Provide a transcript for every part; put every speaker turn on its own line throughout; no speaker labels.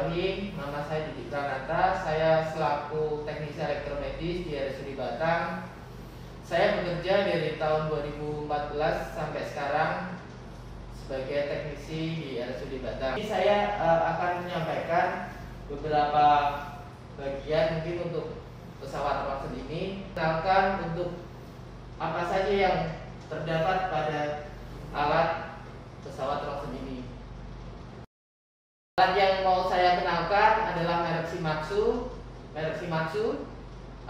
Bismillahirrahmanirrahim. Nama saya Didik Pranata. Saya selaku teknisi elektromedis di RSUD Batang. Saya bekerja dari tahun 2014 sampai sekarang sebagai teknisi di RSUD Batang. Ini saya akan menyampaikan beberapa bagian mungkin untuk pesawat Ronsen ini. Kenalkan untuk apa saja yang terdapat pada alat pesawat Ronsen ini. Alat yang mau saya kenalkan adalah merek Shimaksu.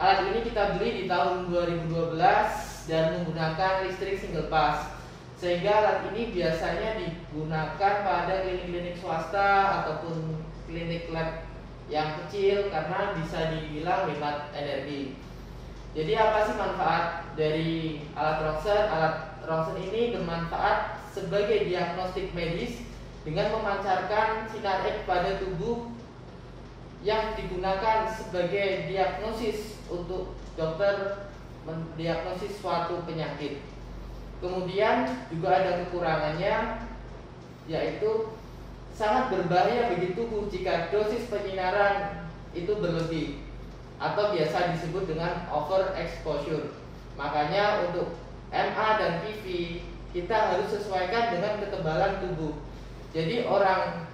Alat ini kita beli di tahun 2012 dan menggunakan listrik single pass. Sehingga alat ini biasanya digunakan pada klinik-klinik swasta ataupun klinik lab yang kecil karena bisa dibilang hemat energi. Jadi apa sih manfaat dari alat Ronsen? Alat Ronsen ini bermanfaat sebagai diagnostik medis dengan memancarkan sinar X pada tubuh yang digunakan sebagai diagnosis untuk dokter mendiagnosis suatu penyakit. Kemudian juga ada kekurangannya, yaitu sangat berbahaya bagi tubuh jika dosis penyinaran itu berlebih atau biasa disebut dengan overexposure. Makanya untuk MA dan PV kita harus sesuaikan dengan ketebalan tubuh. Jadi orang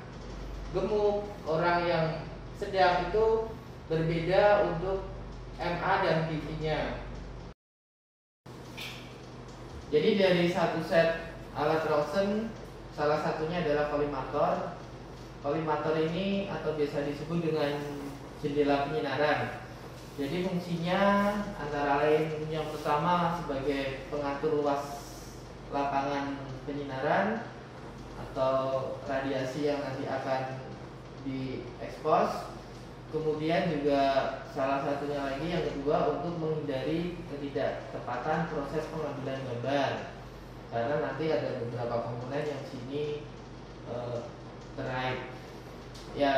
gemuk, orang yang sedang itu berbeda untuk MA dan PV-nya. Jadi dari satu set alat Ronsen, salah satunya adalah kolimator. Kolimator ini atau biasa disebut dengan jendela penyinaran. Jadi fungsinya antara lain yang pertama sebagai pengatur luas lapangan penyinaran atau radiasi yang nanti akan diekspos. Kemudian juga salah satunya lagi yang kedua untuk menghindari ketidaktepatan proses pengambilan gambar, karena nanti ada beberapa komponen yang sini terkait. Ya,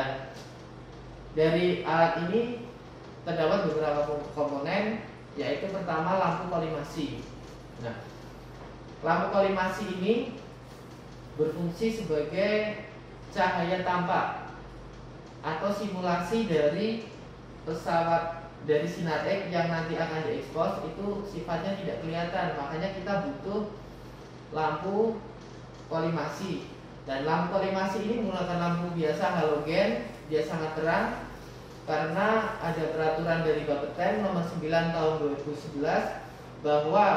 dari alat ini terdapat beberapa komponen, yaitu pertama lampu kolimasi. Nah, lampu kolimasi ini berfungsi sebagai cahaya tampak atau simulasi dari pesawat dari sinar X yang nanti akan diekspos. Itu sifatnya tidak kelihatan, makanya kita butuh lampu kolimasi. Dan lampu kolimasi ini menggunakan lampu biasa halogen, dia sangat terang karena ada peraturan dari Bapeten nomor 9 tahun 2011 bahwa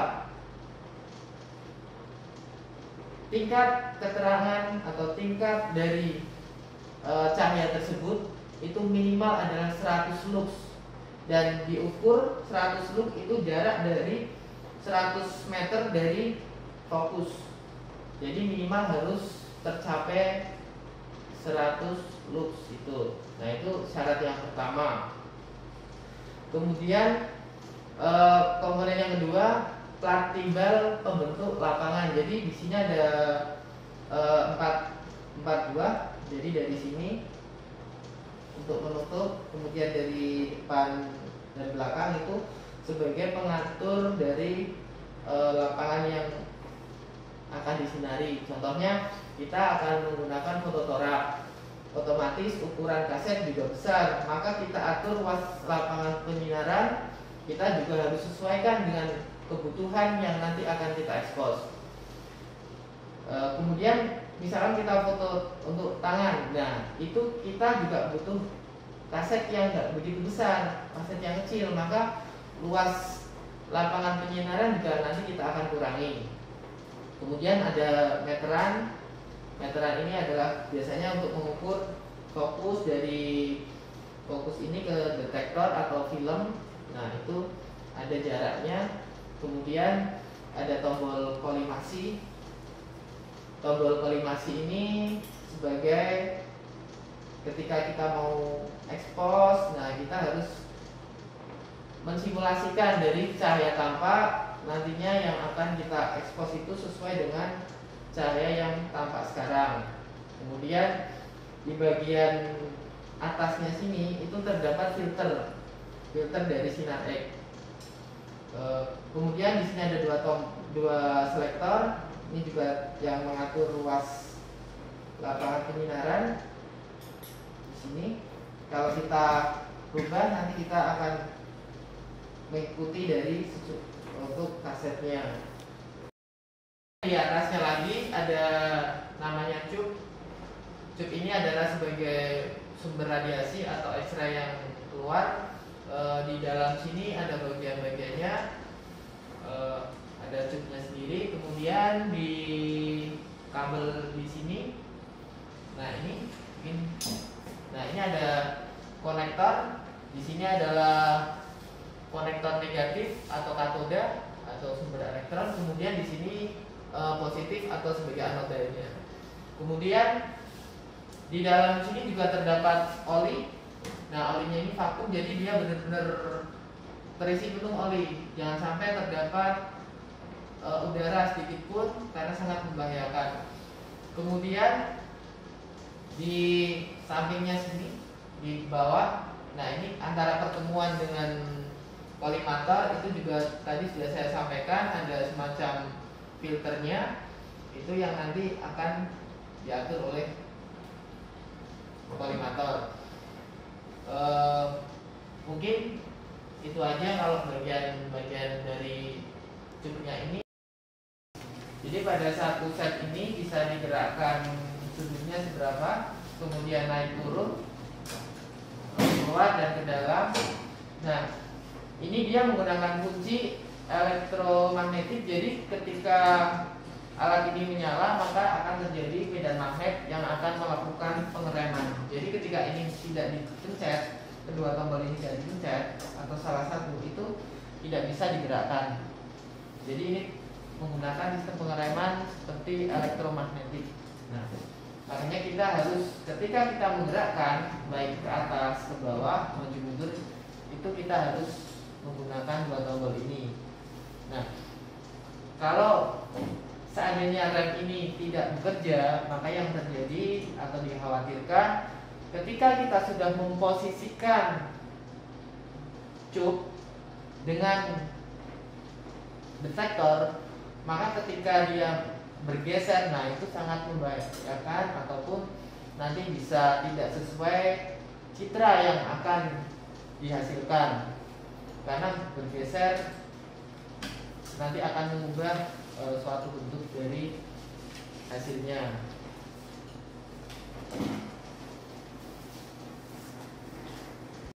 tingkat keterangan atau tingkat dari cahaya tersebut itu minimal adalah 100 lux, dan diukur 100 lux itu jarak dari 100 meter dari fokus. Jadi minimal harus tercapai 100 lux itu. Nah, itu syarat yang pertama. Kemudian komponen yang kedua, plat timbal pembentuk lapangan. Jadi di sini ada 4 buah. Jadi dari sini untuk menutup, kemudian dari depan dan belakang itu sebagai pengatur dari lapangan yang akan disinari. Contohnya kita akan menggunakan fototorak, otomatis ukuran kaset juga besar, maka kita atur luas lapangan penyinaran kita juga harus sesuaikan dengan kebutuhan yang nanti akan kita ekspos. Kemudian misalkan kita foto untuk tangan, nah itu kita juga butuh kaset yang tidak begitu besar, kaset yang kecil, maka luas lapangan penyinaran juga nanti kita akan kurangi. Kemudian ada meteran. Meteran ini adalah biasanya untuk mengukur fokus dari fokus ini ke detektor atau film. Nah, itu ada jaraknya. Kemudian ada tombol kolimasi. Tombol kolimasi ini sebagai ketika kita mau ekspos, nah kita harus mensimulasikan dari cahaya tampak nantinya yang akan kita ekspos itu sesuai dengan cahaya yang tampak sekarang. Kemudian di bagian atasnya sini itu terdapat filter dari sinar X. Kemudian di sini ada dua selektor. Ini juga yang mengatur luas lapangan penyinaran. Di sini. Kalau kita rubah nanti kita akan mengikuti dari untuk kasetnya. Di atasnya lagi ada namanya cup. Cup ini adalah sebagai sumber radiasi atau X-ray yang keluar. Di dalam sini ada bagian-bagiannya, ada cupnya sendiri. Kemudian di kabel di sini, nah ini ada konektor. Di sini adalah konektor negatif atau katoda atau sumber elektron. Kemudian di sini positif atau sebagai anodanya. Kemudian di dalam sini juga terdapat oli. Nah, olinya ini vakum, jadi dia benar-benar terisi penuh oli. Jangan sampai terdapat udara sedikit pun karena sangat membahayakan. Kemudian di sampingnya sini di bawah, nah ini antara pertemuan dengan kolimator itu juga tadi sudah saya sampaikan ada semacam filternya, itu yang nanti akan diatur oleh kolimator. Mungkin itu aja kalau bagian-bagian dari cupnya ini. Jadi pada satu set ini bisa digerakkan sudutnya seberapa, kemudian naik turun, keluar dan ke dalam. Nah, ini dia menggunakan kunci elektromagnetik. Jadi ketika alat ini menyala maka akan terjadi medan magnet yang akan melakukan pengereman. Jadi ketika ini tidak dipencet, kedua tombol ini tidak dipencet atau salah satu itu tidak bisa digerakkan. Jadi ini menggunakan sistem pengereman seperti elektromagnetik. Nah, makanya kita harus ketika kita menggerakkan baik ke atas ke bawah maju mundur itu kita harus menggunakan dua tombol ini. Nah, kalau seandainya rem ini tidak bekerja, maka yang terjadi atau dikhawatirkan ketika kita sudah memposisikan cup dengan detektor, maka ketika dia bergeser, nah itu sangat membahayakan ataupun nanti bisa tidak sesuai citra yang akan dihasilkan, karena bergeser nanti akan mengubah suatu bentuk dari hasilnya.